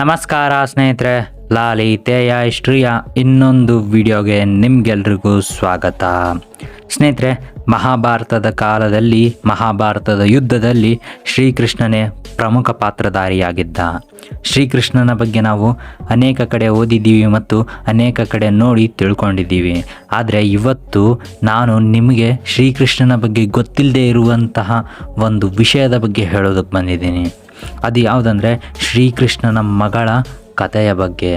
ನಮಸ್ಕಾರ ಸ್ನೇಹಿತರೆ, ಲಾಲಿ ತೇಯ ಹಿಸ್ಟ್ರಿಯ ಇನ್ನೊಂದು ವಿಡಿಯೋಗೆ ನಿಮಗೆಲ್ರಿಗೂ ಸ್ವಾಗತ. ಸ್ನೇಹಿತರೆ, ಮಹಾಭಾರತದ ಕಾಲದಲ್ಲಿ ಮಹಾಭಾರತದ ಯುದ್ಧದಲ್ಲಿ ಶ್ರೀಕೃಷ್ಣನೇ ಪ್ರಮುಖ ಪಾತ್ರಧಾರಿಯಾಗಿದ್ದ. ಶ್ರೀಕೃಷ್ಣನ ಬಗ್ಗೆ ನಾವು ಅನೇಕ ಕಡೆ ಓದಿದ್ದೀವಿ ಮತ್ತು ಅನೇಕ ಕಡೆ ನೋಡಿ ತಿಳ್ಕೊಂಡಿದ್ದೀವಿ. ಆದರೆ ಇವತ್ತು ನಾನು ನಿಮಗೆ ಶ್ರೀಕೃಷ್ಣನ ಬಗ್ಗೆ ಗೊತ್ತಿಲ್ಲದೆ ಇರುವಂತಹ ಒಂದು ವಿಷಯದ ಬಗ್ಗೆ ಹೇಳೋದಕ್ಕೆ ಬಂದಿದ್ದೀನಿ. ಅದು ಯಾವುದಂದರೆ ಶ್ರೀಕೃಷ್ಣನ ಮಗಳ ಕಥೆಯ ಬಗ್ಗೆ.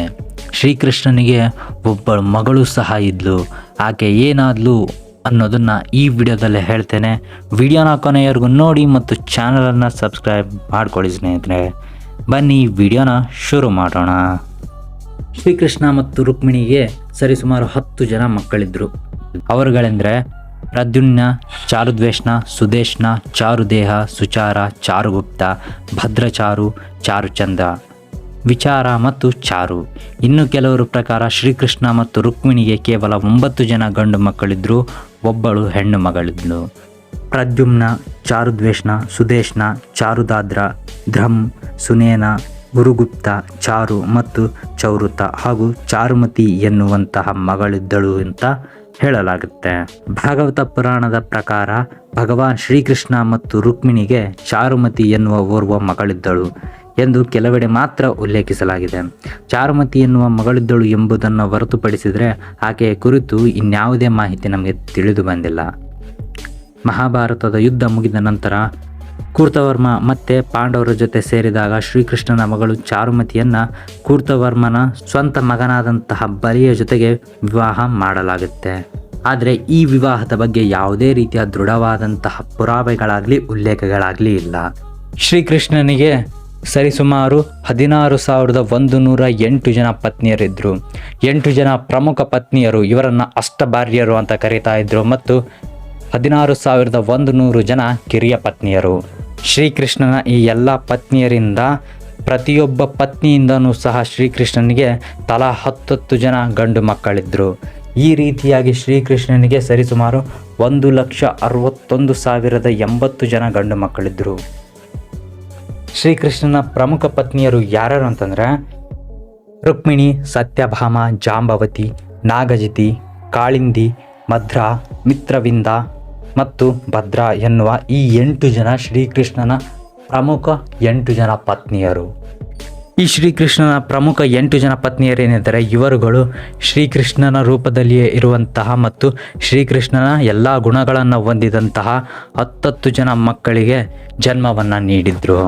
ಶ್ರೀಕೃಷ್ಣನಿಗೆ ಒಬ್ಬಳು ಮಗಳು ಸಹ ಇದ್ಲು. ಆಕೆ ಏನಾದ್ಲು ಅನ್ನೋದನ್ನು ಈ ವಿಡಿಯೋದಲ್ಲಿ ಹೇಳ್ತೇನೆ. ವಿಡಿಯೋನ ಕೊನೆಯವರೆಗೂ ನೋಡಿ ಮತ್ತು ಚಾನಲನ್ನು ಸಬ್ಸ್ಕ್ರೈಬ್ ಮಾಡ್ಕೊಳ್ಳಿ ಸ್ನೇಹಿತರೆ. ಬನ್ನಿ ವಿಡಿಯೋನ ಶುರು ಮಾಡೋಣ. ಶ್ರೀಕೃಷ್ಣ ಮತ್ತು ರುಕ್ಮಿಣಿಗೆ ಸರಿಸುಮಾರು 10 ಜನ ಮಕ್ಕಳಿದ್ದರು. ಅವರುಗಳೆಂದರೆ ಪ್ರದ್ಯುಮ್ನ, ಚಾರುದ್ವೇಷ್ಣ, ಸುದೇಶ್ನ, ಚಾರುದೇಹ, ಸುಚಾರ, ಚಾರುಗುಪ್ತ, ಭದ್ರಚಾರು, ಚಾರುಚಂದ್ರ, ವಿಚಾರ ಮತ್ತು ಚಾರು. ಇನ್ನು ಕೆಲವರ ಪ್ರಕಾರ ಶ್ರೀಕೃಷ್ಣ ಮತ್ತು ರುಕ್ಮಿಣಿಗೆ ಕೇವಲ 9 ಜನ ಗಂಡು ಮಕ್ಕಳಿದ್ದರು, ಒಬ್ಬಳು ಹೆಣ್ಣು ಮಗಳಿದ್ಳು. ಪ್ರದ್ಯುಮ್ನ, ಚಾರುದ್ವೇಷ್ಣ, ಸುದೇಶ್ನ, ಚಾರುದಾದ್ರ, ಧ್ರಮ್, ಸುನೇನ, ಗುರುಗುಪ್ತ, ಚಾರು ಮತ್ತು ಚೌರುತ ಹಾಗೂ ಚಾರುಮತಿ ಎನ್ನುವಂತಹ ಮಗಳಿದ್ದಳು ಅಂತ ಹೇಳಲಾಗುತ್ತೆ. ಭಾಗವತ ಪುರಾಣದ ಪ್ರಕಾರ ಭಗವಾನ್ ಶ್ರೀಕೃಷ್ಣ ಮತ್ತು ರುಕ್ಮಿಣಿಗೆ ಚಾರುಮತಿ ಎನ್ನುವ ಓರ್ವ ಮಗಳಿದ್ದಳು ಎಂದು ಕೆಲವೆಡೆ ಮಾತ್ರ ಉಲ್ಲೇಖಿಸಲಾಗಿದೆ. ಚಾರುಮತಿ ಎನ್ನುವ ಮಗಳಿದ್ದಳು ಎಂಬುದನ್ನು ಹೊರತುಪಡಿಸಿದರೆ ಆಕೆಯ ಕುರಿತು ಇನ್ಯಾವುದೇ ಮಾಹಿತಿ ನಮಗೆ ತಿಳಿದು ಬಂದಿಲ್ಲ. ಮಹಾಭಾರತದ ಯುದ್ಧ ಮುಗಿದ ನಂತರ ಕೂರ್ತವರ್ಮ ಮತ್ತೆ ಪಾಂಡವರ ಜೊತೆ ಸೇರಿದಾಗ ಶ್ರೀಕೃಷ್ಣನ ಮಗಳು ಚಾರುಮತಿಯನ್ನು ಕೂರ್ತವರ್ಮನ ಸ್ವಂತ ಮಗನಾದಂತಹ ಬಲಿಯ ಜೊತೆಗೆ ವಿವಾಹ ಮಾಡಲಾಗುತ್ತೆ. ಆದರೆ ಈ ವಿವಾಹದ ಬಗ್ಗೆ ಯಾವುದೇ ರೀತಿಯ ದೃಢವಾದಂತಹ ಪುರಾವೆಗಳಾಗಲಿ ಉಲ್ಲೇಖಗಳಾಗಲಿ ಇಲ್ಲ. ಶ್ರೀಕೃಷ್ಣನಿಗೆ ಸರಿಸುಮಾರು 16,108 ಜನ ಪತ್ನಿಯರಿದ್ದರು. 8 ಜನ ಪ್ರಮುಖ ಪತ್ನಿಯರು, ಇವರನ್ನು ಅಷ್ಟಭಾರ್ಯರು ಅಂತ ಕರೀತಾ ಇದ್ರು, ಮತ್ತು 16,100 ಜನ ಕಿರಿಯ ಪತ್ನಿಯರು. ಶ್ರೀಕೃಷ್ಣನ ಈ ಎಲ್ಲ ಪತ್ನಿಯರಿಂದ ಪ್ರತಿಯೊಬ್ಬ ಪತ್ನಿಯಿಂದನೂ ಸಹ ಶ್ರೀಕೃಷ್ಣನಿಗೆ ತಲಾ 10 ಜನ ಗಂಡು ಮಕ್ಕಳಿದ್ದರು. ಈ ರೀತಿಯಾಗಿ ಶ್ರೀಕೃಷ್ಣನಿಗೆ ಸರಿಸುಮಾರು 1,61,080 ಜನ ಗಂಡು ಮಕ್ಕಳಿದ್ದರು. ಶ್ರೀಕೃಷ್ಣನ ಪ್ರಮುಖ ಪತ್ನಿಯರು ಯಾರ್ಯಾರು ಅಂತಂದರೆ ರುಕ್ಮಿಣಿ, ಸತ್ಯಭಾಮ, ಜಾಂಬವತಿ, ನಾಗಜಿತಿ, ಕಾಳಿಂದಿ, ಮಧ್ರ, ಮಿತ್ರವಿಂದ ಮತ್ತು ಭದ್ರ ಎನ್ನುವ ಈ 8 ಜನ ಶ್ರೀಕೃಷ್ಣನ ಪ್ರಮುಖ 8 ಜನ ಪತ್ನಿಯರು. ಈ ಶ್ರೀಕೃಷ್ಣನ ಪ್ರಮುಖ 8 ಜನ ಪತ್ನಿಯರೇನೆಂದರೆ ಇವರುಗಳು ಶ್ರೀಕೃಷ್ಣನ ರೂಪದಲ್ಲಿಯೇ ಇರುವಂತಹ ಮತ್ತು ಶ್ರೀಕೃಷ್ಣನ ಎಲ್ಲ ಗುಣಗಳನ್ನು ಹೊಂದಿದಂತಹ 10 ಜನ ಮಕ್ಕಳಿಗೆ ಜನ್ಮವನ್ನು ನೀಡಿದರು.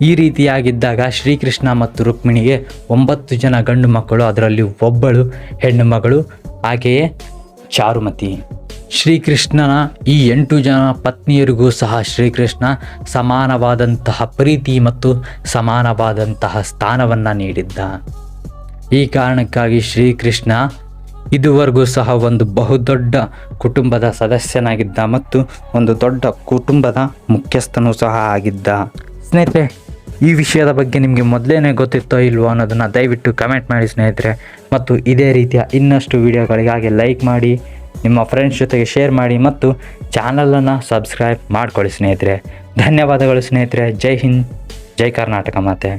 ಈ ರೀತಿಯಾಗಿದ್ದಾಗ ಶ್ರೀಕೃಷ್ಣ ಮತ್ತು ರುಕ್ಮಿಣಿಗೆ 9 ಜನ ಗಂಡು ಮಕ್ಕಳು, ಅದರಲ್ಲಿ ಒಬ್ಬಳು ಹೆಣ್ಣು ಮಗಳು, ಆಕೆಯೇ ಚಾರುಮತಿ. ಶ್ರೀಕೃಷ್ಣನ ಈ 8 ಜನ ಪತ್ನಿಯರಿಗೂ ಸಹ ಶ್ರೀಕೃಷ್ಣ ಸಮಾನವಾದಂತಹ ಪ್ರೀತಿ ಮತ್ತು ಸಮಾನವಾದಂತಹ ಸ್ಥಾನವನ್ನು ನೀಡಿದ್ದ. ಈ ಕಾರಣಕ್ಕಾಗಿ ಶ್ರೀಕೃಷ್ಣ ಇದುವರೆಗೂ ಸಹ ಒಂದು ಬಹುದೊಡ್ಡ ಕುಟುಂಬದ ಸದಸ್ಯನಾಗಿದ್ದ ಮತ್ತು ಒಂದು ದೊಡ್ಡ ಕುಟುಂಬದ ಮುಖ್ಯಸ್ಥನೂ ಸಹ ಆಗಿದ್ದ. ಸ್ನೇಹಿತರೆ, ಈ ವಿಷಯದ ಬಗ್ಗೆ ನಿಮಗೆ ಮೊದಲೇ ಗೊತ್ತಿತ್ತೋ ಇಲ್ವೋ ಅನ್ನೋದನ್ನು ದಯವಿಟ್ಟು ಕಮೆಂಟ್ ಮಾಡಿ ಸ್ನೇಹಿತರೆ. ಮತ್ತು ಇದೇ ರೀತಿಯ ಇನ್ನಷ್ಟು ವಿಡಿಯೋಗಳಿಗಾಗಿ ಲೈಕ್ ಮಾಡಿ, ನಿಮ್ಮ ಫ್ರೆಂಡ್ಸ್ ಜೊತೆಗೆ ಶೇರ್ ಮಾಡಿ ಮತ್ತು ಚಾನಲನ್ನು ಸಬ್ಸ್ಕ್ರೈಬ್ ಮಾಡ್ಕೊಳ್ಳಿ ಸ್ನೇಹಿತರೆ. ಧನ್ಯವಾದಗಳು ಸ್ನೇಹಿತರೆ. ಜೈ ಹಿಂದ್, ಜೈ ಕರ್ನಾಟಕ ಮಾತೆ.